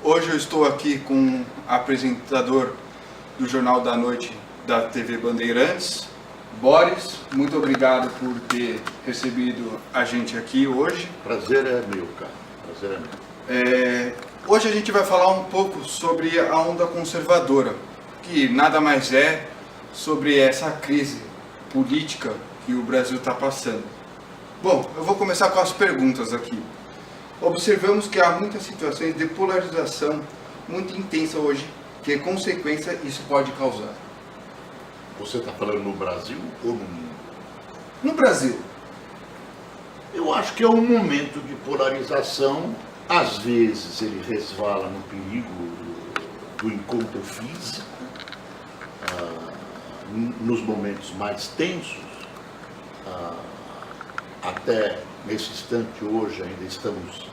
Hoje eu estou aqui com o apresentador do Jornal da Noite da TV Bandeirantes, Boris. Muito obrigado por ter recebido a gente aqui hoje. Prazer é meu, cara. Prazer é meu. Hoje a gente vai falar um pouco sobre a onda conservadora, que nada mais é sobre essa crise política que o Brasil está passando. Bom, eu vou começar com as perguntas aqui. Observamos que há muitas situações de polarização muito intensa hoje, que consequência isso pode causar? Você está falando no Brasil ou no mundo? No Brasil. Eu acho que é um momento de polarização. Às vezes ele resvala no perigo do encontro físico, nos momentos mais tensos. Até nesse instante hoje ainda estamos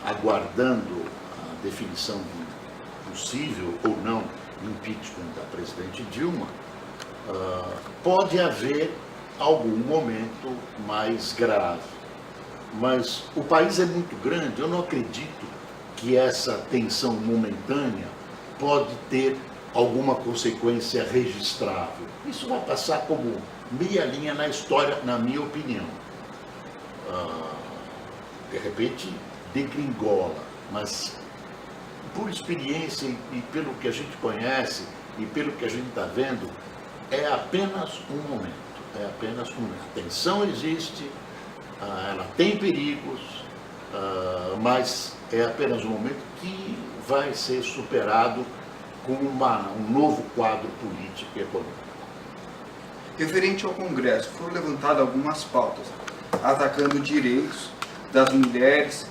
aguardando a definição do possível ou não impeachment da presidente Dilma. Pode haver algum momento mais grave, mas o país é muito grande. Eu não acredito que essa tensão momentânea pode ter alguma consequência registrável. Isso vai passar como meia linha na história, na minha opinião. De repente degringola, mas por experiência e pelo que a gente conhece e pelo que a gente está vendo, é apenas um momento. É apenas um momento. A tensão existe, ela tem perigos, mas é apenas um momento que vai ser superado com um novo quadro político e econômico. Referente ao Congresso, foram levantadas algumas pautas, atacando direitos das mulheres,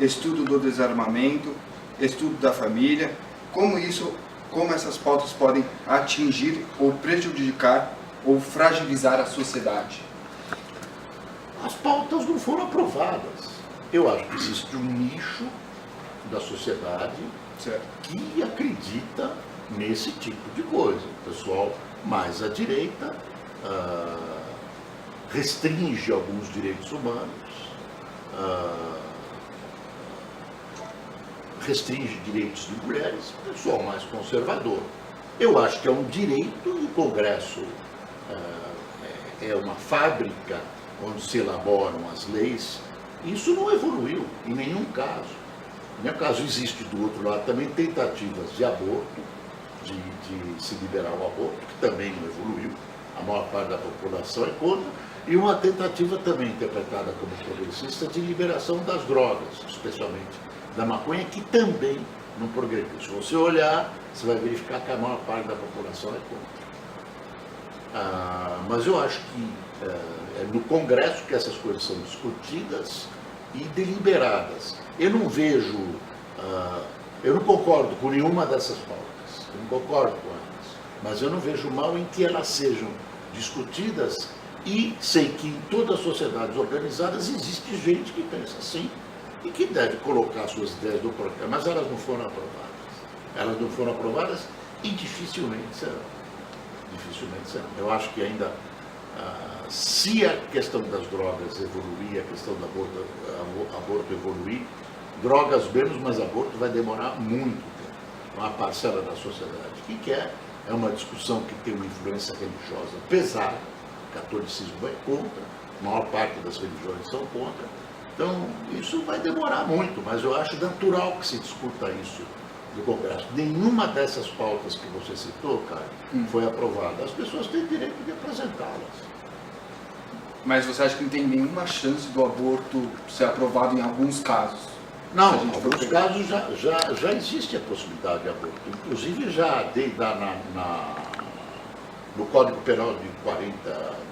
estudo do desarmamento, estudo da família. Como essas pautas podem atingir ou prejudicar ou fragilizar a sociedade? As pautas não foram aprovadas. Eu acho que existe um nicho da sociedade que acredita nesse tipo de coisa. O pessoal mais à direita restringe alguns direitos humanos, restringe direitos de mulheres, o pessoal mais conservador. Eu acho que é um direito e o Congresso é uma fábrica onde se elaboram as leis. Isso não evoluiu em nenhum caso. Em nenhum caso existe do outro lado também tentativas de aborto, de se liberar o aborto, que também não evoluiu. A maior parte da população é contra. E uma tentativa também interpretada como progressista de liberação das drogas, especialmente da maconha, que também não progrediu. Se você olhar, você vai verificar que a maior parte da população é contra. Mas eu acho que é no Congresso que essas coisas são discutidas e deliberadas. Eu não vejo, eu não concordo com nenhuma dessas pautas, eu não concordo com elas, mas eu não vejo mal em que elas sejam discutidas e sei que em todas as sociedades organizadas existe gente que pensa assim e que deve colocar suas ideias no programa, mas elas não foram aprovadas. Elas não foram aprovadas e dificilmente serão. Dificilmente serão. Eu acho que ainda, se a questão das drogas evoluir, a questão do aborto evoluir, drogas menos, mas aborto vai demorar muito tempo. Uma parcela da sociedade que quer, é uma discussão que tem uma influência religiosa pesada, o catolicismo é contra, a maior parte das religiões são contra. Então, isso vai demorar muito, mas eu acho natural que se discuta isso no Congresso. Nenhuma dessas pautas que você citou, Caio, foi aprovada. As pessoas têm direito de apresentá-las. Mas você acha que não tem nenhuma chance do aborto ser aprovado em alguns casos? Não, em alguns casos já existe a possibilidade de aborto. Inclusive já no Código Penal de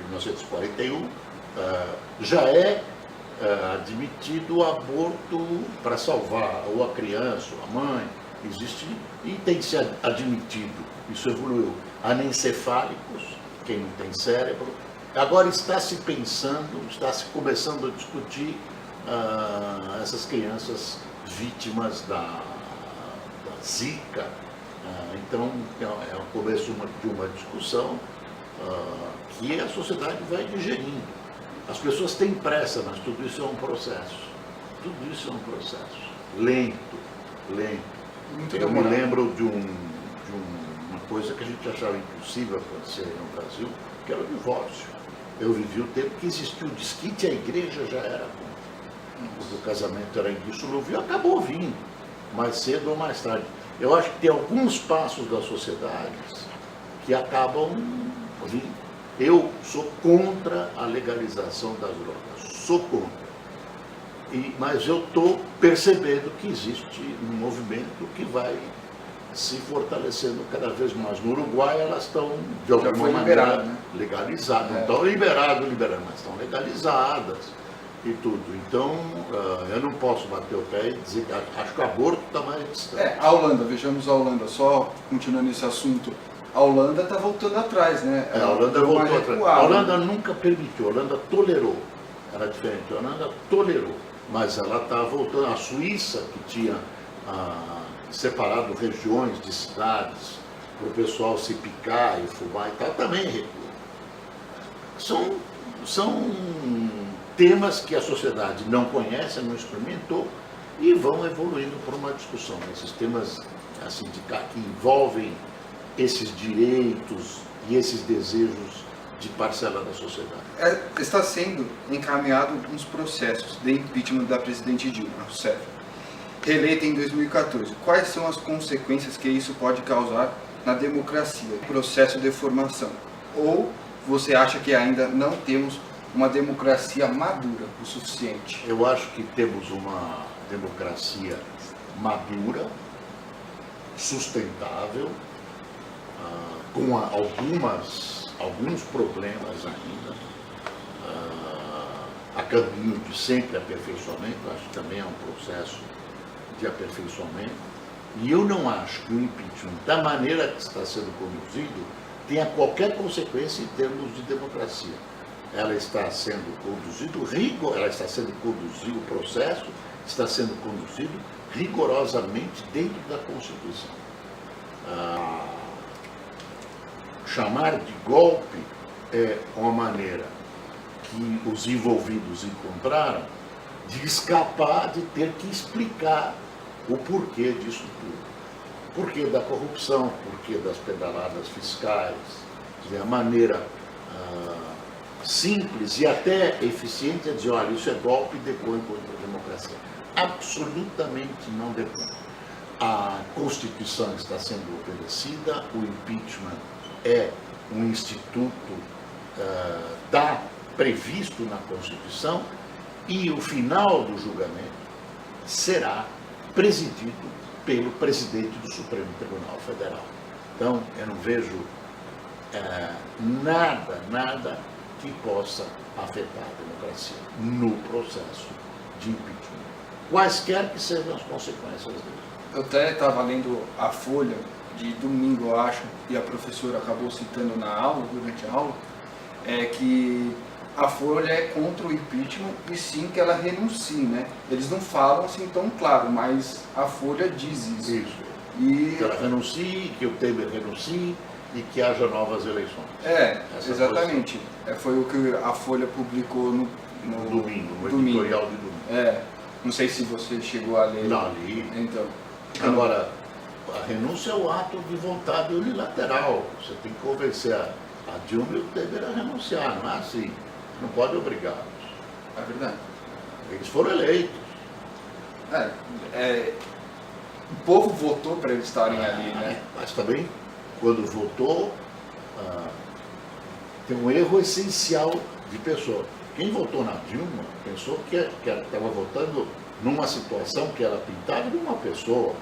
1941, já é admitido o aborto para salvar ou a criança ou a mãe. Existe e tem se admitido, isso evoluiu, anencefálicos, quem não tem cérebro. Agora está se pensando, está se começando a discutir essas crianças vítimas da Zika. Então é o começo de uma discussão que a sociedade vai digerindo. As pessoas têm pressa, mas tudo isso é um processo. Tudo isso é um processo lento, lento. Muito Eu me demorado. lembro de uma coisa que a gente achava impossível acontecer no Brasil, que era o divórcio. Eu vivi o tempo que existiu o desquite e a igreja já era contra. Porque o casamento era indissolúvel e acabou vindo, mais cedo ou mais tarde. Eu acho que tem alguns passos da sociedade que acabam vindo. Eu sou contra a legalização das drogas, sou contra. Mas eu estou percebendo que existe um movimento que vai se fortalecendo cada vez mais. No Uruguai elas estão, de alguma maneira, né? legalizadas. Não estão liberando, mas estão legalizadas e tudo. Então, eu não posso bater o pé e dizer que acho que o aborto está mais distante. A Holanda, vejamos a Holanda, só continuando esse assunto. A Holanda está voltando atrás, né? A Holanda deu uma voltou atrás. recuada. A Holanda nunca permitiu, a Holanda tolerou. Era diferente, a Holanda tolerou. Mas ela está voltando. A Suíça, que tinha separado regiões de cidades para o pessoal se picar e fumar e tal, também recuou. São temas que a sociedade não conhece, não experimentou e vão evoluindo para uma discussão. Esses temas assim, que envolvem esses direitos e esses desejos de parcela da sociedade. Está sendo encaminhado uns processos de impeachment da presidente Dilma Rousseff, reeleita em 2014. Quais são as consequências que isso pode causar na democracia, processo de formação? Ou você acha que ainda não temos uma democracia madura o suficiente? Eu acho que temos uma democracia madura, sustentável, com alguns problemas ainda, a caminho de sempre aperfeiçoamento. Acho que também é um processo de aperfeiçoamento. E eu não acho que o impeachment, da maneira que está sendo conduzido, tenha qualquer consequência em termos de democracia. Ela está sendo conduzido, o processo está sendo conduzido rigorosamente dentro da Constituição. Chamar de golpe é uma maneira que os envolvidos encontraram de escapar de ter que explicar o porquê disso tudo. Porquê da corrupção, porquê das pedaladas fiscais, a maneira simples e até eficiente é dizer, olha, isso é golpe e depõe contra a democracia. Absolutamente não depõe. A Constituição está sendo obedecida, o impeachment é um instituto previsto na Constituição e o final do julgamento será presidido pelo presidente do Supremo Tribunal Federal. Então, eu não vejo nada que possa afetar a democracia no processo de impeachment, quaisquer que sejam as consequências dele. Eu até estava lendo a Folha de domingo, eu acho, e a professora acabou citando na aula, durante a aula, que a Folha é contra o impeachment e sim que ela renuncie, né? Eles não falam assim tão claro, mas a Folha diz isso. Que ela renuncie, que o Temer renuncie e que haja novas eleições. Exatamente. Foi o que a Folha publicou no domingo, no editorial de domingo. Não sei se você chegou a ler. Não, li. Então. Agora, a renúncia é o ato de vontade unilateral. Você tem que convencer a Dilma e o Temer a renunciar, não é assim. Não pode obrigá-los. É verdade. Eles foram eleitos. O povo votou para eles estarem ali, né? Mas também, quando votou, tem um erro essencial de pessoa. Quem votou na Dilma pensou que estava votando numa situação que era pintada de uma pessoa.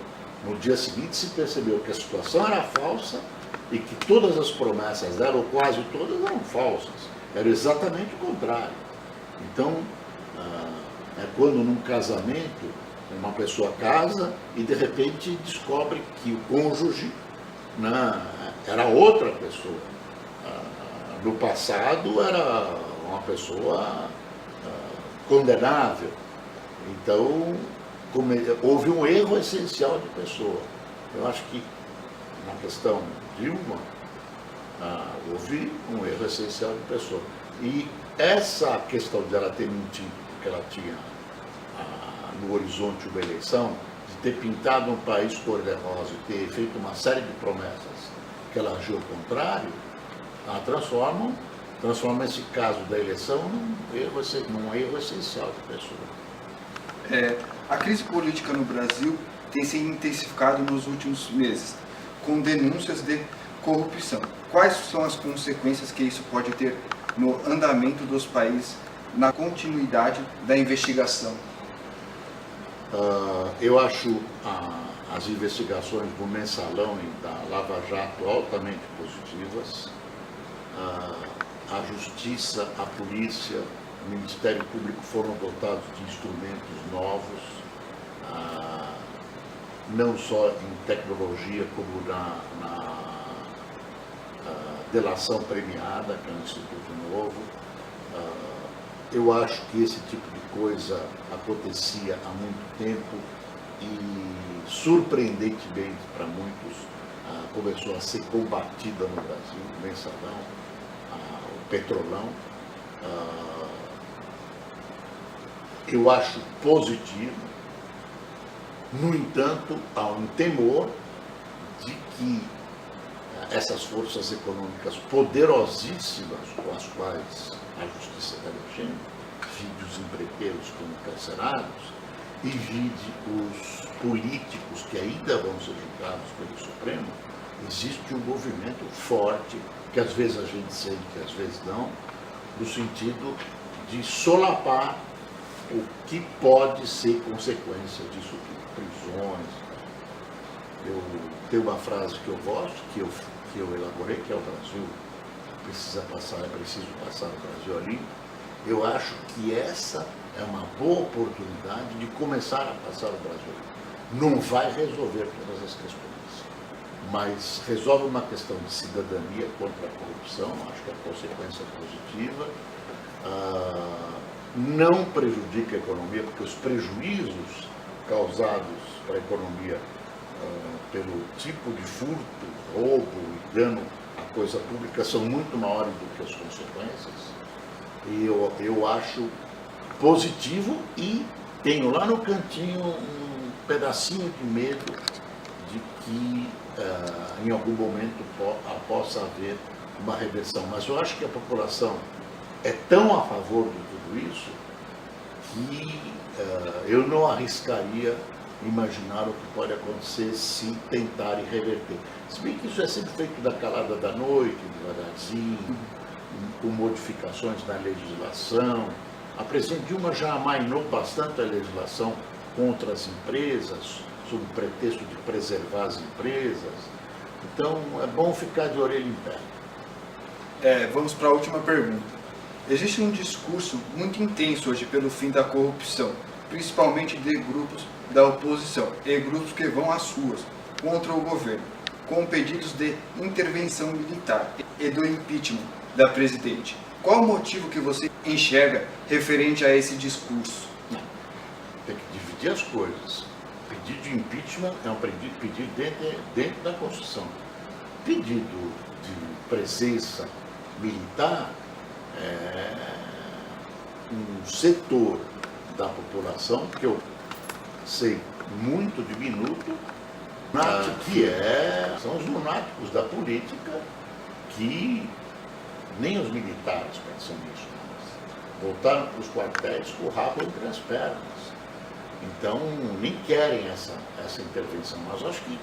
No dia seguinte se percebeu que a situação era falsa e que todas as promessas dela, ou quase todas, eram falsas. Era exatamente o contrário. Então, é quando num casamento uma pessoa casa e de repente descobre que o cônjuge era outra pessoa. No passado era uma pessoa condenável. Então, houve um erro essencial de pessoa. Eu acho que na questão Dilma, houve um erro essencial de pessoa. E essa questão dela ter mentido, porque ela tinha no horizonte uma eleição, de ter pintado um país cor-de-rosa e ter feito uma série de promessas que ela agiu ao contrário, ela transforma esse caso da eleição num erro essencial da pessoa. A crise política no Brasil tem se intensificado nos últimos meses, com denúncias de corrupção. Quais são as consequências que isso pode ter no andamento dos países, na continuidade da investigação? Eu acho as investigações do Mensalão e da Lava Jato altamente positivas. A Justiça, a Polícia, o Ministério Público foram dotados de instrumentos novos, não só em tecnologia, como na delação premiada, que é um instituto novo. Eu acho que esse tipo de coisa acontecia há muito tempo e, surpreendentemente para muitos, começou a ser combatida no Brasil, o Mensalão, o Petrolão. Eu acho positivo. No entanto, há um temor de que essas forças econômicas poderosíssimas com as quais a justiça está mexendo, vide os empreiteiros como encarcerados, e vide os políticos que ainda vão ser julgados pelo Supremo, existe um movimento forte, que às vezes a gente sente, que às vezes não, no sentido de solapar o que pode ser consequência disso tudo, prisões. Eu tenho uma frase que eu gosto, que eu elaborei, que é o Brasil é preciso passar o Brasil ali. Eu acho que essa é uma boa oportunidade de começar a passar o Brasil. Não vai resolver todas as questões, mas resolve uma questão de cidadania contra a corrupção, acho que a consequência é positiva. Não prejudica a economia, porque os prejuízos causados para a economia pelo tipo de furto, roubo e dano à coisa pública são muito maiores do que as consequências. E eu acho positivo e tenho lá no cantinho um pedacinho de medo de que em algum momento possa haver uma reversão. Mas eu acho que a população é tão a favor de tudo isso que eu não arriscaria imaginar o que pode acontecer se tentarem reverter. Se bem que isso é sempre feito da calada da noite, devagarzinho, com modificações na legislação. A presidente Dilma já amainou bastante a legislação contra as empresas, sob o pretexto de preservar as empresas. Então, é bom ficar de orelha em pé. Vamos para a última pergunta. Existe um discurso muito intenso hoje pelo fim da corrupção, principalmente de grupos da oposição e grupos que vão às ruas contra o governo, com pedidos de intervenção militar e do impeachment da presidente. Qual o motivo que você enxerga referente a esse discurso? Tem que dividir as coisas. Pedido de impeachment é um pedido dentro da Constituição. Pedido de presença militar é um setor da população que eu sei muito diminuto, que são os lunáticos da política, que nem os militares pensam nisso. Voltaram para os quartéis com o rabo entre as pernas. Então, nem querem essa intervenção. Mas eu acho que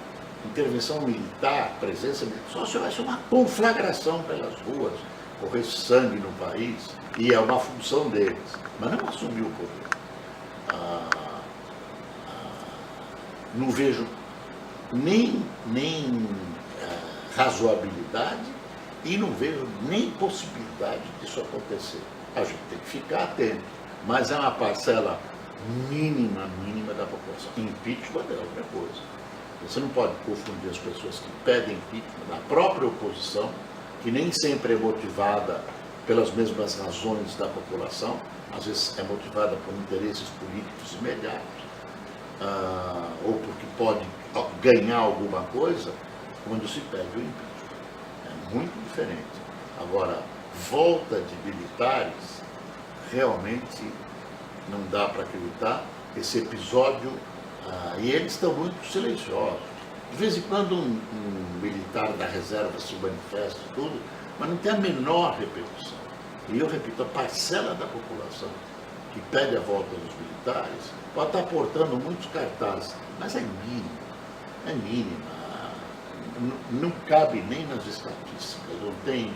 intervenção militar, presença militar, só se houvesse uma conflagração pelas ruas, correr sangue no país, e é uma função deles, mas não assumir o poder. Não vejo nem razoabilidade e não vejo nem possibilidade disso acontecer. A gente tem que ficar atento, mas é uma parcela mínima da população. Impeachment é outra coisa. Você não pode confundir as pessoas que pedem impeachment da própria oposição, que nem sempre é motivada pelas mesmas razões da população, às vezes é motivada por interesses políticos imediatos, ou porque pode ganhar alguma coisa, quando se pede o impeachment. É muito diferente. Agora, volta de militares, realmente não dá para acreditar. Esse episódio E eles estão muito silenciosos. De vez em quando um militar da reserva se manifesta e tudo, mas não tem a menor repercussão. E eu repito, a parcela da população que pede a volta dos militares pode estar portando muitos cartazes, mas é mínima, não cabe nem nas estatísticas, não tem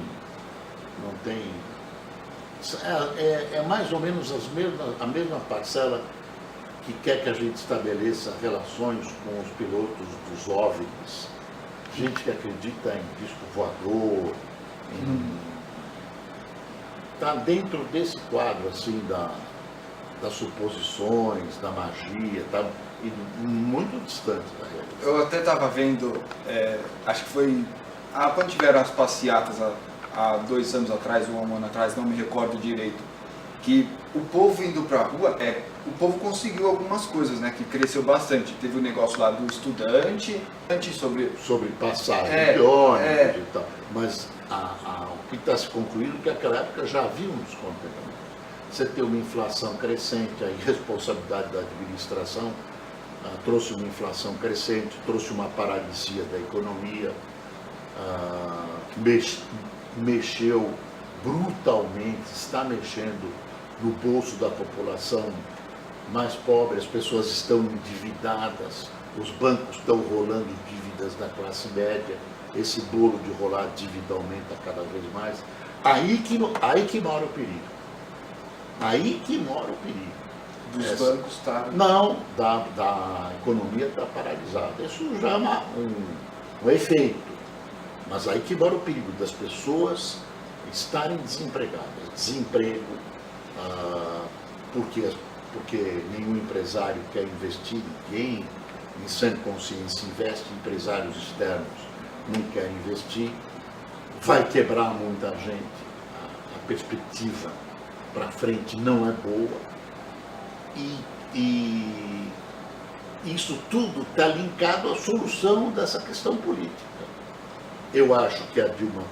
é mais ou menos a mesma parcela que quer que a gente estabeleça relações com os pilotos dos OVNIs, gente que acredita em disco voador, está dentro desse quadro assim das suposições, da magia, está muito distante da realidade. Eu até estava vendo, acho que foi quando tiveram as passeatas há 2 anos atrás, ou 1 ano atrás, não me recordo direito, que o povo indo para a rua, o povo conseguiu algumas coisas, né, que cresceu bastante. Teve o negócio lá do estudante sobre passagem de ônibus e tal. Mas o que está se concluindo é que naquela época já havia um descontentamento. Você tem uma inflação crescente, a irresponsabilidade da administração trouxe uma inflação crescente, trouxe uma paralisia da economia, mexeu brutalmente, está mexendo no bolso da população mais pobre, as pessoas estão endividadas, os bancos estão rolando dívidas da classe média, esse bolo de rolar dívida aumenta cada vez mais. Aí que mora o perigo. Aí que mora o perigo. Dos bancos está... Não, da economia está paralisada. Isso já é um efeito. Mas aí que mora o perigo das pessoas estarem desempregadas. Desemprego, porque nenhum empresário quer investir, ninguém em sã consciência investe, empresários externos não querem investir, vai quebrar muita gente, a perspectiva para frente não é boa, e isso tudo está linkado à solução dessa questão política. Eu acho que a Dilma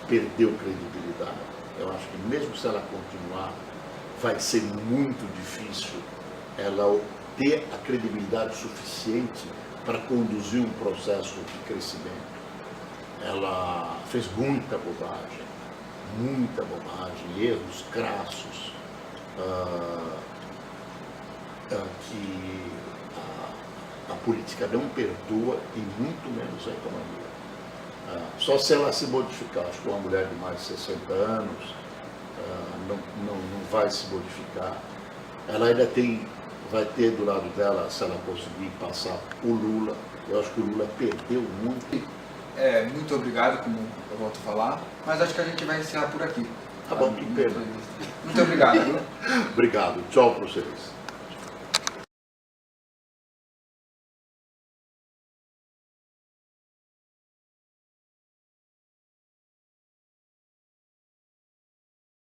perdeu credibilidade, eu acho que mesmo se ela continuar, vai ser muito difícil ela ter a credibilidade suficiente para conduzir um processo de crescimento. Ela fez muita bobagem, erros crassos, que a política não perdoa e muito menos a economia. Só se ela se modificar. Acho que uma mulher de mais de 60 anos não vai se modificar. Ela ainda vai ter do lado dela, se ela conseguir passar o Lula. Eu acho que o Lula perdeu muito. Muito obrigado, como eu volto a falar, mas acho que a gente vai encerrar por aqui. Tá bom, que pena. Muito obrigado. Obrigado, tchau para vocês.